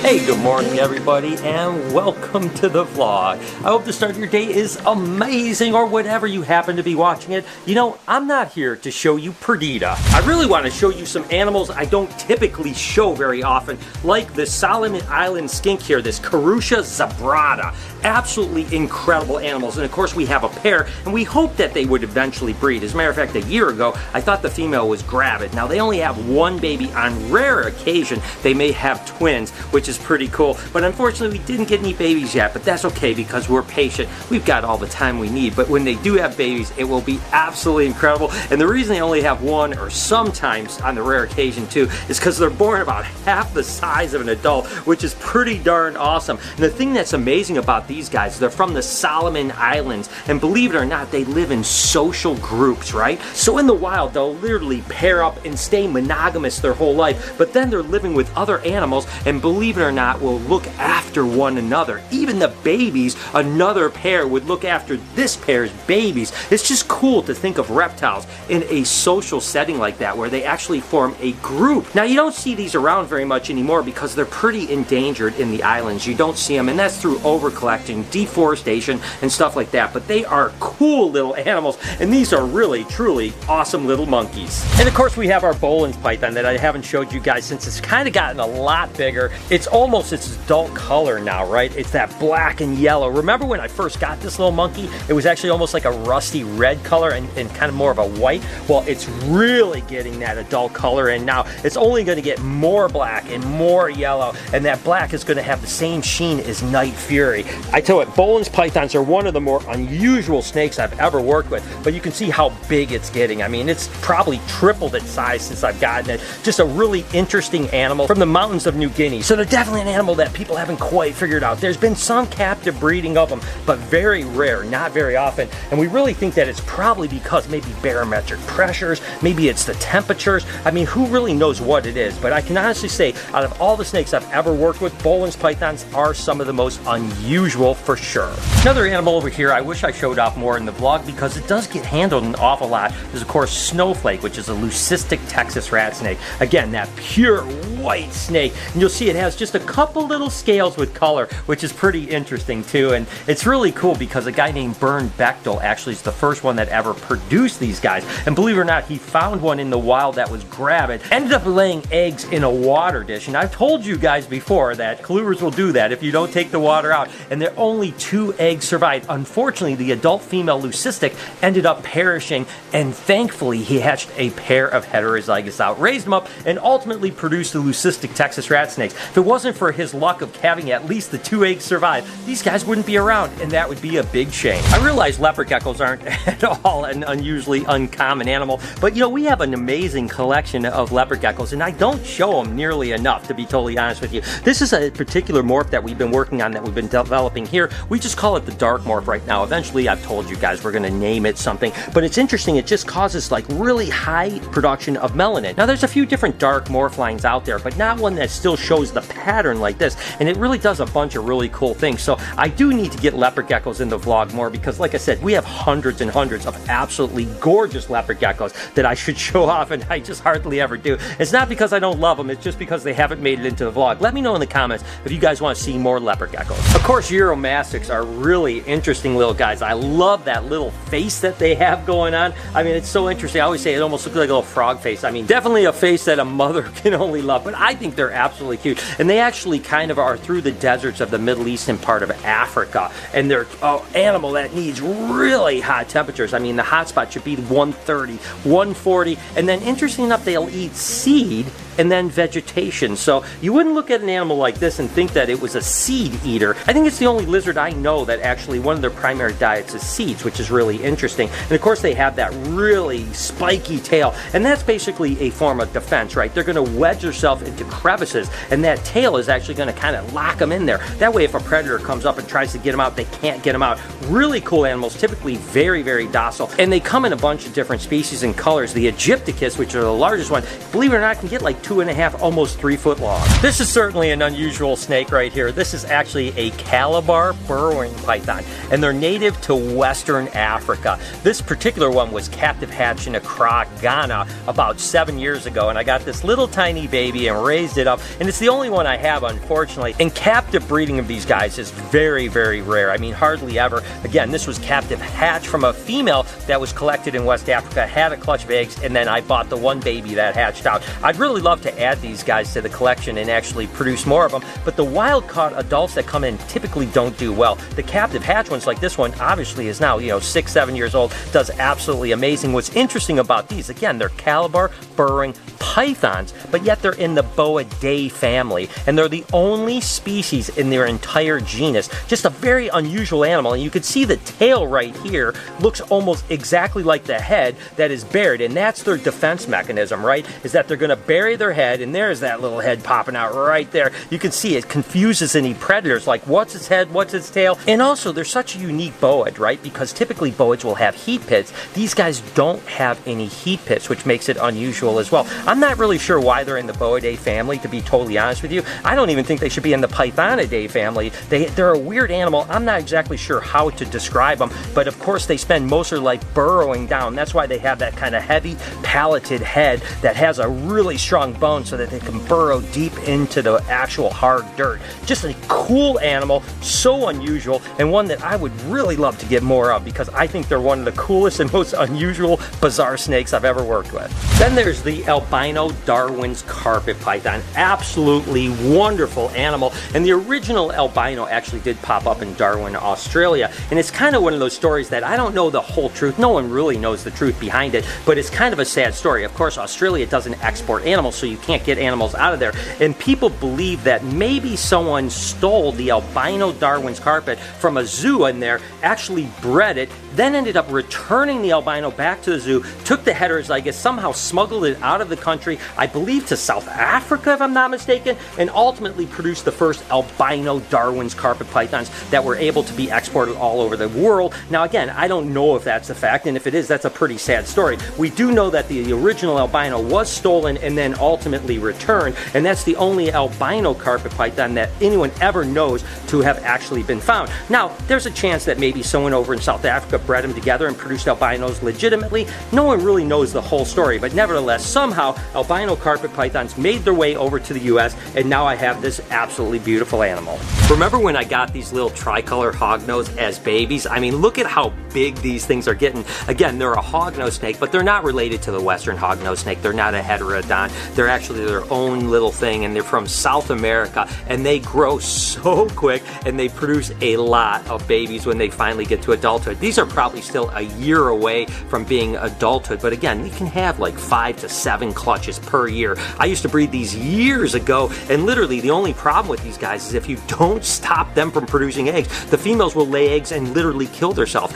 Hey, good morning everybody, and welcome to the vlog. I hope the start of your day is amazing, or whatever you happen to be watching it. You know, I'm not here to show you Perdita. I really want to show you some animals I don't typically show very often, like the Solomon Island skink here, this Carusha zebrata. Absolutely incredible animals, and of course we have a pair, and we hope that they would eventually breed. As a matter of fact, a year ago, I thought the female was gravid. Now, they only have one baby. On rare occasion, they may have twins, which is pretty cool, but unfortunately we didn't get any babies yet, but that's okay because we're patient. We've got all the time we need, but when they do have babies, it will be absolutely incredible. And the reason they only have one, or sometimes on the rare occasion too, is because they're born about half the size of an adult, which is pretty darn awesome. And the thing that's amazing about these guys, they're from the Solomon Islands, and believe it or not, they live in social groups, right? So in the wild, they'll literally pair up and stay monogamous their whole life, but then they're living with other animals, and believe it or not, will look after one another. Even the babies, another pair would look after this pair's babies. It's just cool to think of reptiles in a social setting like that, where they actually form a group. Now, you don't see these around very much anymore because they're pretty endangered in the islands. You don't see them, and that's through overcollecting, deforestation, and stuff like that. But they are cool little animals, and these are really, truly awesome little monkeys. And of course, we have our Boelen's python that I haven't showed you guys since it's kind of gotten a lot bigger. It's almost its adult color now, right? It's that black and yellow. Remember when I first got this little monkey? It was actually almost like a rusty red color and kind of more of a white. Well, it's really getting that adult color, and now it's only going to get more black and more yellow, and that black is going to have the same sheen as Night Fury. I tell you what, Boelen's pythons are one of the more unusual snakes I've ever worked with, but you can see how big it's getting. I mean, it's probably tripled its size since I've gotten it. Just a really interesting animal from the mountains of New Guinea. So they're definitely an animal that people haven't quite figured out. There's been some captive breeding of them, but very rare, not very often. And we really think that it's probably because maybe barometric pressures, maybe it's the temperatures. I mean, who really knows what it is? But I can honestly say, out of all the snakes I've ever worked with, Boelen's pythons are some of the most unusual for sure. Another animal over here I wish I showed off more in the vlog because it does get handled an awful lot is, of course, Snowflake, which is a leucistic Texas rat snake. Again, that pure white snake. And you'll see it has just a couple little scales with color, which is pretty interesting too. And it's really cool because a guy named Bernd Bechtel actually is the first one that ever produced these guys. And believe it or not, he found one in the wild that was gravid, ended up laying eggs in a water dish. And I've told you guys before that colubers will do that if you don't take the water out. And there only 2 eggs survived. Unfortunately, the adult female leucistic ended up perishing, and thankfully he hatched a pair of heterozygous out, raised them up, and ultimately produced the leucistic Texas rat snakes. If it wasn't for his luck of having at least the 2 eggs survive, these guys wouldn't be around, and that would be a big shame. I realize leopard geckos aren't at all an unusually uncommon animal, but you know, we have an amazing collection of leopard geckos, and I don't show them nearly enough, to be totally honest with you. This is a particular morph that we've been working on, that we've been developing here. We just call it the dark morph right now. Eventually, I've told you guys we're going to name it something, but it's interesting. It just causes like really high production of melanin. Now, there's a few different dark morph lines out there, but not one that still shows the pattern like this, and it really does a bunch of really cool things. So I do need to get leopard geckos in the vlog more because, like I said, we have hundreds and hundreds of absolutely gorgeous leopard geckos that I should show off, and I just hardly ever do. It's not because I don't love them, it's just because they haven't made it into the vlog. Let me know in the comments if you guys want to see more leopard geckos. Of course, Uromastyx are really interesting little guys. I love that little face that they have going on. I mean, it's so interesting. I always say it almost looks like a little frog face. I mean, definitely a face that a mother can only love, but I think they're absolutely cute. And they actually kind of are through the deserts of the Middle Eastern part of Africa, and they're an animal that needs really hot temperatures. I mean, the hot spot should be 130, 140, and then interesting enough, they'll eat seed and then vegetation. So you wouldn't look at an animal like this and think that it was a seed eater. I think it's the only lizard I know that actually one of their primary diets is seeds, which is really interesting. And of course, they have that really spiky tail, and that's basically a form of defense, right? They're going to wedge themselves into crevices, and that tail is actually going to kind of lock them in there. That way, if a predator comes up and tries to get them out, they can't get them out. Really cool animals, typically very, very docile, and they come in a bunch of different species and colors. The Egypticus, which are the largest one, believe it or not, can get like 2.5, almost 3 foot long. This is certainly an unusual snake right here. This is actually a Calabar burrowing python, and they're native to Western Africa. This particular one was captive hatched in Accra, Ghana about 7 years ago, and I got this little tiny baby and raised it up, and it's the only one I have, unfortunately. And captive breeding of these guys is very, very rare. I mean, hardly ever. Again, this was captive hatched from a female that was collected in West Africa, had a clutch of eggs, and then I bought the one baby that hatched out. I'd really love to add these guys to the collection and actually produce more of them, but the wild-caught adults that come in typically don't do well. The captive hatch ones, like this one, obviously is now, 6, 7 years old, does absolutely amazing. What's interesting about these, again, they're Calabar burrowing pythons, but yet they're in the Boidae family, and they're the only species in their entire genus. Just a very unusual animal, and you can see the tail right here looks almost exactly like the head that is buried, and that's their defense mechanism, right? Is that they're going to bury their head, and there's that little head popping out right there. You can see it confuses any predators, like what's its head, what's its tail, and also they're such a unique boid, right? Because typically boids will have heat pits. These guys don't have any heat pits, which makes it unusual as well. I'm not really sure why they're in the Boidae family, to be totally honest with you. I don't even think they should be in the Pythonidae family. They're a weird animal. I'm not exactly sure how to describe them, but of course they spend most of their life burrowing down. That's why they have that kind of heavy palated head that has a really strong bone so that they can burrow deep into the actual hard dirt. Just a cool animal, so unusual, and one that I would really love to get more of because I think they're one of the coolest and most unusual, bizarre snakes I've ever worked with. Then there's the albino Darwin's carpet python. Absolutely wonderful animal, and the original albino actually did pop up in Darwin, Australia, and it's kind of one of those stories that I don't know the whole truth. No one really knows the truth behind it, but it's kind of a sad story. Of course, Australia doesn't export animals, so you can't get animals out of there, and people believe that maybe someone stole the albino Darwin's carpet from a zoo in there, actually bred it, then ended up returning the albino back to the zoo, took the headers, I guess somehow smuggled it out of the country, I believe to South Africa if I'm not mistaken, and ultimately produced the first albino Darwin's carpet pythons that were able to be exported all over the world. Now again, I don't know if that's a fact, and if it is, that's a pretty sad story. We do know that the original albino was stolen and then ultimately returned, and that's the only albino carpet python that anyone ever knows to have actually been found. Now, there's a chance that maybe someone over in South Africa bred them together and produced albinos legitimately. No one really knows the whole story, but nevertheless, somehow albino carpet pythons made their way over to the US, and now I have this absolutely beautiful animal. Remember when I got these little tricolor hognose as babies? I mean, look at how big these things are getting. Again, they're a hognose snake, but they're not related to the Western hognose snake. They're not a heterodon. They're actually their own little thing, and they're from South America, and they grow so quick, and they produce a lot of babies when they finally get to adulthood. These are probably still a year away from being adulthood, but again, they can have like 5 to 7 clutches per year. I used to breed these years ago, and literally the only problem with these guys is if you don't stop them from producing eggs, the females will lay eggs and literally kill themselves.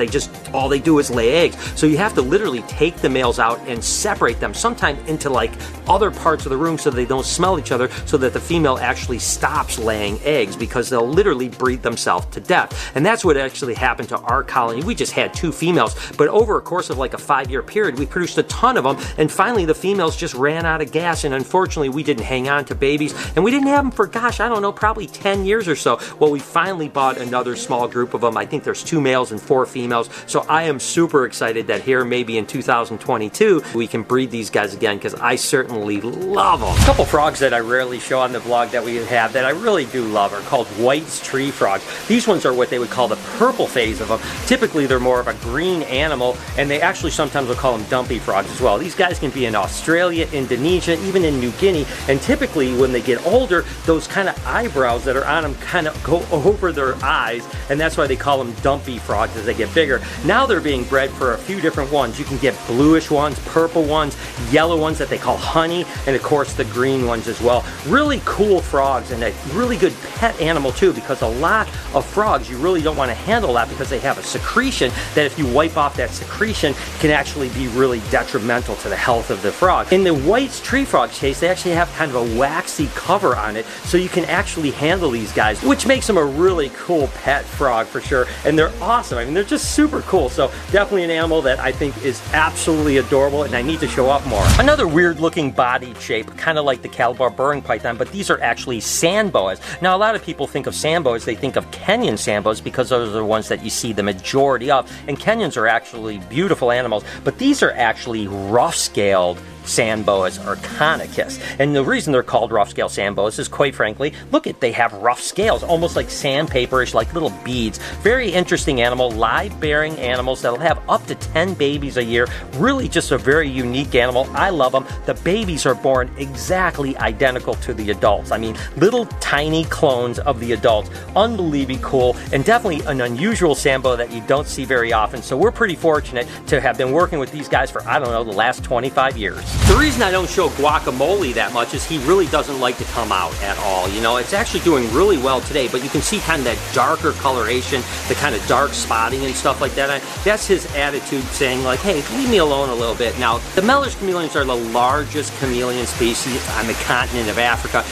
All they do is lay eggs. So you have to literally take the males out and separate them, sometimes into like other parts of the room so they don't smell each other, so that the female actually stops laying eggs, because they'll literally breed themselves to death. And that's what actually happened to our colony. We just had 2 females, but over a course of like a 5-year period, we produced a ton of them, and finally the females just ran out of gas, and unfortunately we didn't hang on to babies, and we didn't have them for, gosh, I don't know, probably 10 years or so. Well, we finally bought another small group of them. I think there's 2 males and 4 females, so I am super excited that here, maybe in 2022, we can breed these guys again, because I certainly love them. A couple frogs that I rarely show on the vlog that we have that I really do love are called White's tree frogs. These ones are what they would call the purple phase of them. Typically, they're more of a green animal, and they actually sometimes will call them dumpy frogs as well. These guys can be in Australia, Indonesia, even in New Guinea, and typically when they get older, those kind of eyebrows that are on them kind of go over their eyes, and that's why they call them dumpy frogs as they get bigger. Now they're being bred for a few different ones. You can get bluish ones, purple ones, yellow ones that they call honey, and of course the green ones as well. Really cool frogs, and a really good pet animal too, because a lot of frogs you really don't want to handle a lot because they have a secretion that if you wipe off that secretion can actually be really detrimental to the health of the frog. In the White's tree frog's case, they actually have kind of a waxy cover on it, so you can actually handle these guys, which makes them a really cool pet frog for sure, and they're awesome. I mean, they're just super cool, so definitely an animal that I think is absolutely adorable, and I need to show off more. Another weird looking body shape, kind of like the Calabar burrowing python, but these are actually sand boas. Now, a lot of people think of sand boas, they think of Kenyan sand boas because those are the ones that you see the majority of, and Kenyans are actually beautiful animals, but these are actually rough-scaled sand boas or conachus. And the reason they're called rough-scale sand boas is, quite frankly, look at, they have rough scales, almost like sandpaperish, like little beads. Very interesting animal, live-bearing animals that'll have up to 10 babies a year. Really just a very unique animal. I love them. The babies are born exactly identical to the adults. I mean, little tiny clones of the adults. Unbelievably cool, and definitely an unusual sand boa that you don't see very often. So we're pretty fortunate to have been working with these guys for, I don't know, the last 25 years. The reason I don't show Guacamole that much is he really doesn't like to come out at all. You know, it's actually doing really well today, but you can see kind of that darker coloration, the kind of dark spotting and stuff like that. That's his attitude, saying like, hey, leave me alone a little bit. Now, the Mellish chameleons are the largest chameleon species on the continent of Africa.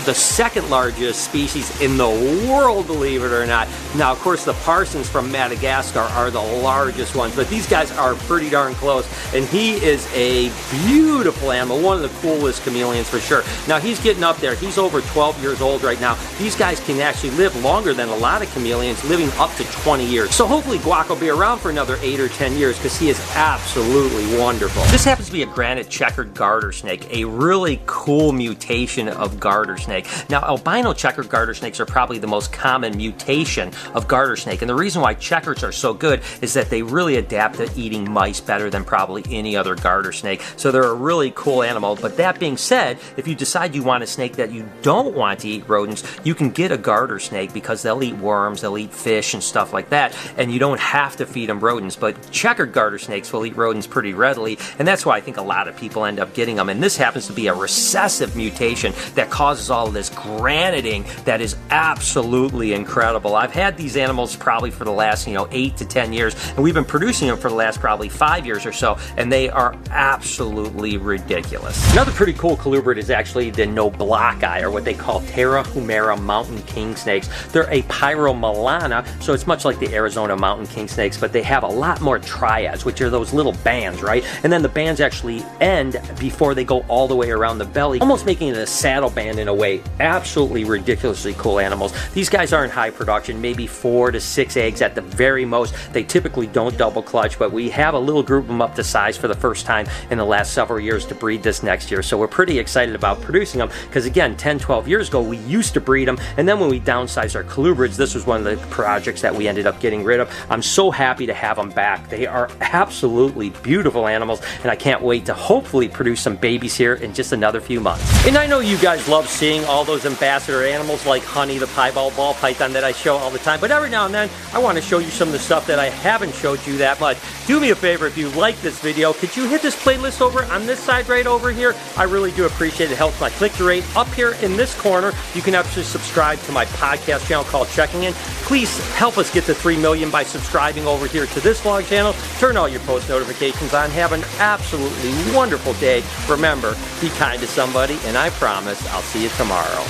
The second largest species in the world, believe it or not. Now, of course, the Parsons from Madagascar are the largest ones, but these guys are pretty darn close, and he is a beautiful animal, one of the coolest chameleons for sure. Now, he's getting up there. He's over 12 years old right now. These guys can actually live longer than a lot of chameleons, living up to 20 years. So hopefully Guac will be around for another 8 or 10 years because he is absolutely wonderful. This happens to be a granite checkered garter snake, a really cool mutation of garter snake. Now, albino checkered garter snakes are probably the most common mutation of garter snake, and the reason why checkers are so good is that they really adapt to eating mice better than probably any other garter snake. So they're a really cool animal. But that being said, if you decide you want a snake that you don't want to eat rodents, you can get a garter snake because they'll eat worms, they'll eat fish and stuff like that, and you don't have to feed them rodents. But checkered garter snakes will eat rodents pretty readily, and that's why I think a lot of people end up getting them. And this happens to be a recessive mutation that causes all of this graniting that is absolutely incredible. I've had these animals probably for the last 8 to 10 years, and we've been producing them for the last probably 5 years or so, and they are absolutely ridiculous. Another pretty cool colubrid is actually the Noblochi, or what they call Terrahumera mountain king snakes. They're a Pyromelana, so it's much like the Arizona mountain king snakes, but they have a lot more triads, which are those little bands, right? And then the bands actually end before they go all the way around the belly, almost making it a saddle band in a way. Absolutely ridiculously cool animals. These guys aren't high production, maybe 4 to 6 eggs at the very most. They typically don't double clutch, but we have a little group of them up to size for the first time in the last several years to breed this next year. So we're pretty excited about producing them because, again, 10, 12 years ago, we used to breed them, and then when we downsized our colubrids, this was one of the projects that we ended up getting rid of. I'm so happy to have them back. They are absolutely beautiful animals, and I can't wait to hopefully produce some babies here in just another few months. And I know you guys love seeing all those ambassador animals like Honey, the piebald ball python that I show all the time, but every now and then I want to show you some of the stuff that I haven't showed you that much. Do me a favor, if you like this video, could you hit this playlist over on this side right over here? I really do appreciate it. It helps my click-through rate. Up here in this corner, you can actually subscribe to my podcast channel called Checking In. Please help us get to 3 million by subscribing over here to this vlog channel. Turn all your post notifications on. Have an absolutely wonderful day. Remember, be kind to somebody, and I promise I'll see you tomorrow.